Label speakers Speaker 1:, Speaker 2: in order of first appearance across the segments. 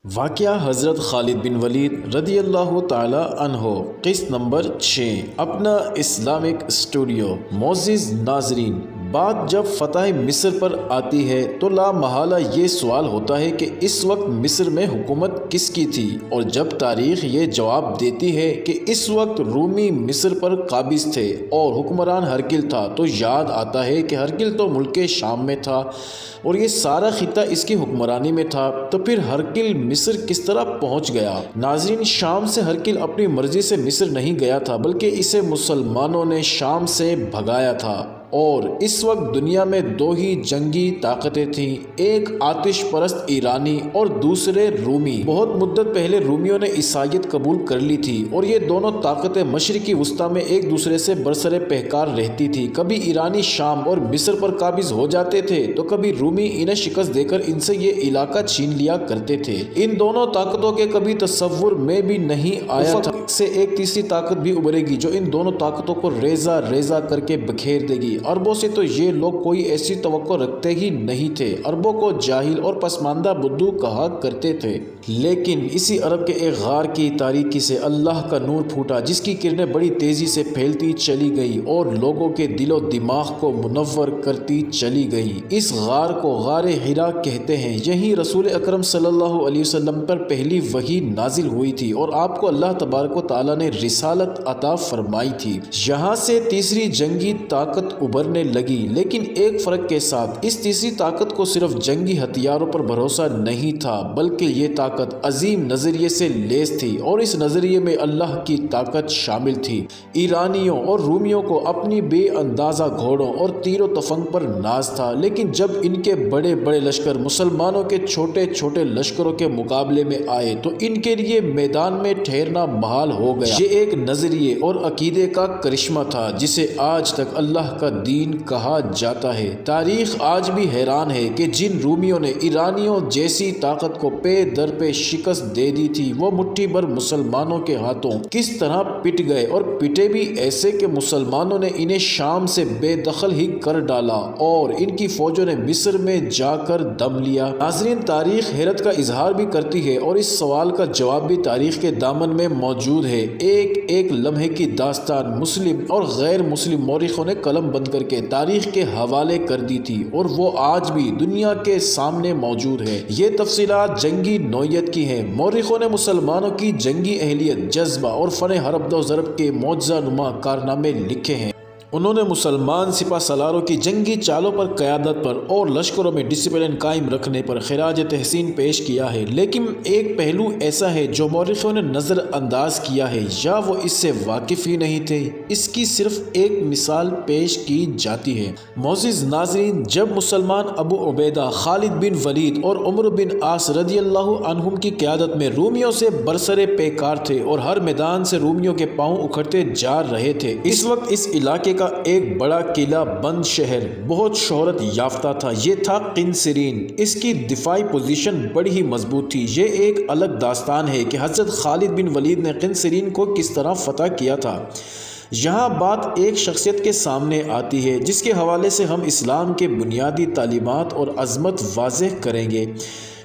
Speaker 1: واقعہ حضرت خالد بن ولید رضی اللہ تعالی عنہ، قسط نمبر 6، اپنا اسلامک اسٹوڈیو۔ معزز ناظرین، بات جب فتح مصر پر آتی ہے تو لا محالہ یہ سوال ہوتا ہے کہ اس وقت مصر میں حکومت کس کی تھی، اور جب تاریخ یہ جواب دیتی ہے کہ اس وقت رومی مصر پر قابض تھے اور حکمران ہرقل تھا، تو یاد آتا ہے کہ ہرقل تو ملک شام میں تھا اور یہ سارا خطہ اس کی حکمرانی میں تھا، تو پھر ہرقل مصر کس طرح پہنچ گیا؟ ناظرین، شام سے ہرقل اپنی مرضی سے مصر نہیں گیا تھا، بلکہ اسے مسلمانوں نے شام سے بھگایا تھا۔ اور اس وقت دنیا میں دو ہی جنگی طاقتیں تھیں، ایک آتش پرست ایرانی اور دوسرے رومی۔ بہت مدت پہلے رومیوں نے عیسائیت قبول کر لی تھی، اور یہ دونوں طاقتیں مشرقی وسطی میں ایک دوسرے سے برسر پیکار رہتی تھی۔ کبھی ایرانی شام اور مصر پر قابض ہو جاتے تھے تو کبھی رومی انہیں شکست دے کر ان سے یہ علاقہ چھین لیا کرتے تھے۔ ان دونوں طاقتوں کے کبھی تصور میں بھی نہیں آیا تھا سے ایک تیسری طاقت بھی ابھرے گی جو ان دونوں طاقتوں کو ریزہ ریزہ کر کے بکھیر دے گی۔ عربوں سے تو یہ لوگ کوئی ایسی توقع رکھتے ہی نہیں تھے، عربوں کو جاہل اور پسماندہ بدو کہا کرتے تھے۔ لیکن اسی عرب کے ایک غار کی تاریکی سے اللہ کا نور پھوٹا، جس کی کرنیں بڑی تیزی سے پھیلتی چلی گئی اور لوگوں کے دل و دماغ کو منور کرتی چلی گئی۔ اس غار کو غار حرا کہتے ہیں۔ یہیں رسول اکرم صلی اللہ علیہ وسلم پر پہلی وحی نازل ہوئی تھی اور آپ کو اللہ تبارک و تعالیٰ نے رسالت عطا فرمائی تھی۔ یہاں سے تیسری جنگی طاقت ابھرنے لگی، لیکن ایک فرق کے ساتھ۔ اس تیسری طاقت کو صرف جنگی ہتھیاروں پر بھروسہ نہیں تھا، بلکہ یہ طاقت عظیم نظریے سے لیس تھی، اور اس نظریے میں اللہ کی طاقت شامل تھی۔ ایرانیوں اور رومیوں کو اپنی بے اندازہ گھوڑوں اور تیر و تفنگ پر ناز تھا، لیکن جب ان کے بڑے بڑے لشکر مسلمانوں کے چھوٹے چھوٹے لشکروں کے مقابلے میں آئے تو ان کے لیے میدان میں ٹھہرنا محال ہو گیا۔ یہ ایک نظریے اور عقیدے کا کرشمہ تھا جسے آج تک اللہ کا دین کہا جاتا ہے۔ تاریخ آج بھی حیران ہے کہ جن رومیوں نے ایرانیوں جیسی طاقت کو پے در پہ شکست دے دی تھی، وہ مٹھی بھر مسلمانوں کے ہاتھوں کس طرح پٹ گئے، اور پٹے بھی ایسے کہ مسلمانوں نے انہیں شام سے بے دخل ہی کر ڈالا اور ان کی فوجوں نے مصر میں جا کر دم لیا۔ ناظرین، تاریخ حیرت کا اظہار بھی کرتی ہے، اور اس سوال کا جواب بھی تاریخ کے دامن میں موجود ہے۔ ایک ایک لمحے کی داستان مسلم اور غیر مسلم مورخوں نے قلم بند کر کے تاریخ کے حوالے کر دی تھی، اور وہ آج بھی دنیا کے سامنے موجود ہے۔ یہ تفصیلات جنگی نوعیت کی ہیں۔ مورخوں نے مسلمانوں کی جنگی اہلیت، جذبہ اور فن حرب و ضرب کے معجزہ نما کارنامے لکھے ہیں۔ انہوں نے مسلمان سپہ سالاروں کی جنگی چالوں پر قیادت پر اور لشکروں میں ڈسپلن قائم رکھنے پر خراج تحسین پیش کیا ہے، لیکن ایک پہلو ایسا ہے جو مورخوں نے نظر انداز کیا ہے، یا وہ اس سے واقف ہی نہیں تھے۔ اس کی صرف ایک مثال پیش کی جاتی ہے۔ معزز ناظرین، جب مسلمان ابو عبیدہ خالد بن ولید اور عمرو بن عاص رضی اللہ عنہم کی قیادت میں رومیوں سے برسر پیکار تھے اور ہر میدان سے رومیوں کے پاؤں اکھڑتے جا رہے تھے، اس وقت اس علاقے کا ایک بڑا قلعہ بند شہر بہت شہرت یافتہ تھا۔ یہ تھا قنسرین۔ اس کی دفاعی پوزیشن بڑی ہی مضبوط تھی۔ یہ ایک الگ داستان ہے کہ حضرت خالد بن ولید نے قنسرین کو کس طرح فتح کیا تھا۔ یہاں بات ایک شخصیت کے سامنے آتی ہے جس کے حوالے سے ہم اسلام کے بنیادی تعلیمات اور عظمت واضح کریں گے۔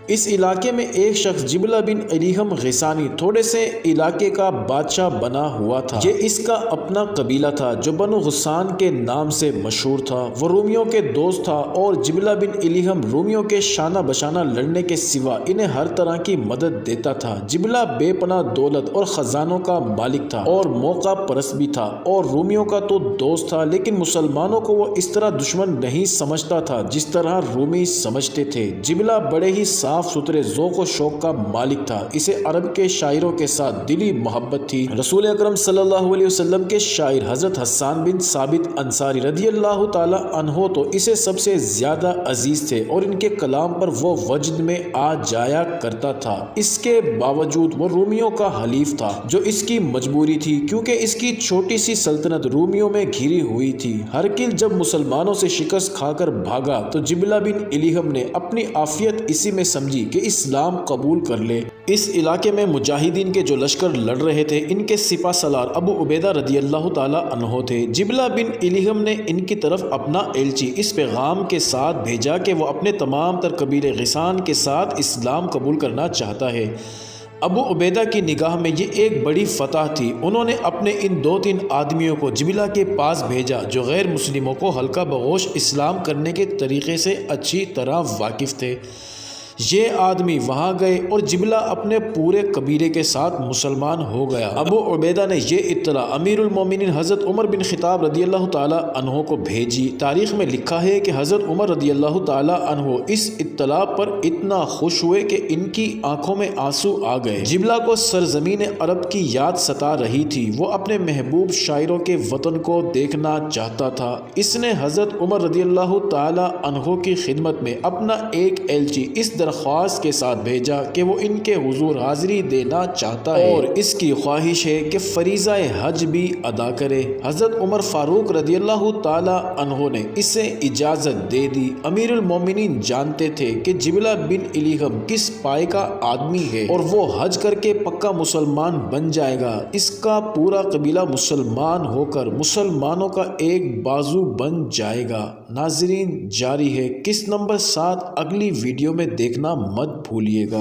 Speaker 1: اس علاقے میں ایک شخص جبلہ بن الیہم غسانی تھوڑے سے علاقے کا بادشاہ بنا ہوا تھا۔ یہ اس کا اپنا قبیلہ تھا جو بنو غسان کے نام سے مشہور تھا۔ وہ رومیوں کے دوست تھا، اور جبلہ بن الیہم رومیوں کے شانہ بشانہ لڑنے کے سوا انہیں ہر طرح کی مدد دیتا تھا۔ جبلہ بے پناہ دولت اور خزانوں کا مالک تھا اور موقع پرست بھی تھا، اور رومیوں کا تو دوست تھا، لیکن مسلمانوں کو وہ اس طرح دشمن نہیں سمجھتا تھا جس طرح رومی سمجھتے تھے۔ جبلہ بڑے ہی صاف ستھرے ذوق و شوق کا مالک تھا۔ اسے عرب کے شاعروں کے ساتھ دلی محبت تھی۔ رسول اکرم صلی اللہ علیہ وسلم کے شاعر حضرت حسان بن ثابت انصاری رضی اللہ تعالی عنہ تو اسے سب سے زیادہ عزیز تھے، اور ان کے کلام پر وہ وجد میں آ جایا کرتا تھا۔ اس کے باوجود وہ رومیوں کا حلیف تھا، جو اس کی مجبوری تھی، کیونکہ اس کی چھوٹی سی سلطنت رومیوں میں گھری ہوئی تھی۔ ہرقل جب مسلمانوں سے شکست کھا کر بھاگا تو جبلہ بن الیہم نے اپنی عافیت اسی میں سمجھی سمجھی کہ اسلام قبول کر لے۔ اس علاقے میں مجاہدین کے جو لشکر لڑ رہے تھے ان کے سپہ سالار ابو عبیدہ رضی اللہ تعالیٰ عنہ تھے۔ جبلہ بن الیہم نے ان کی طرف اپنا ایلچی اس پیغام کے ساتھ بھیجا کہ وہ اپنے تمام تر قبیلے غسان کے ساتھ اسلام قبول کرنا چاہتا ہے۔ ابو عبیدہ کی نگاہ میں یہ ایک بڑی فتح تھی۔ انہوں نے اپنے ان 2-3 آدمیوں کو جبلہ کے پاس بھیجا جو غیر مسلموں کو ہلکا بغوش اسلام کرنے کے طریقے سے اچھی طرح واقف تھے۔ یہ آدمی وہاں گئے اور جبلہ اپنے پورے قبیلے کے ساتھ مسلمان ہو گیا۔ ابو عبیدہ نے یہ اطلاع امیر المومنین حضرت عمر بن خطاب رضی اللہ تعالیٰ عنہ کو بھیجی۔ تاریخ میں لکھا ہے کہ حضرت عمر رضی اللہ تعالیٰ عنہ اس اطلاع پر اتنا خوش ہوئے کہ ان کی آنکھوں میں آنسو آ گئے۔ جبلہ کو سرزمین عرب کی یاد ستا رہی تھی، وہ اپنے محبوب شاعروں کے وطن کو دیکھنا چاہتا تھا۔ اس نے حضرت عمر رضی اللہ تعالیٰ عنہ کی خدمت میں اپنا ایک ایلچی اس درخواست کے ساتھ بھیجا کہ وہ ان کے حضور حاضری دینا چاہتا ہے اور اس کی خواہش ہے کہ فریضہ حج بھی ادا کرے۔ حضرت عمر فاروق رضی اللہ تعالی عنہ نے اسے اجازت دے دی۔ امیر المومنین جانتے تھے کہ جبلہ بن الیہم کس پائے کا آدمی ہے اور وہ حج کر کے پکا مسلمان بن جائے گا۔ اس کا پورا قبیلہ مسلمان ہو کر مسلمانوں کا ایک بازو بن جائے گا۔ ناظرین، جاری ہے قسط نمبر 7 اگلی ویڈیو میں دیکھنا مت بھولیے گا۔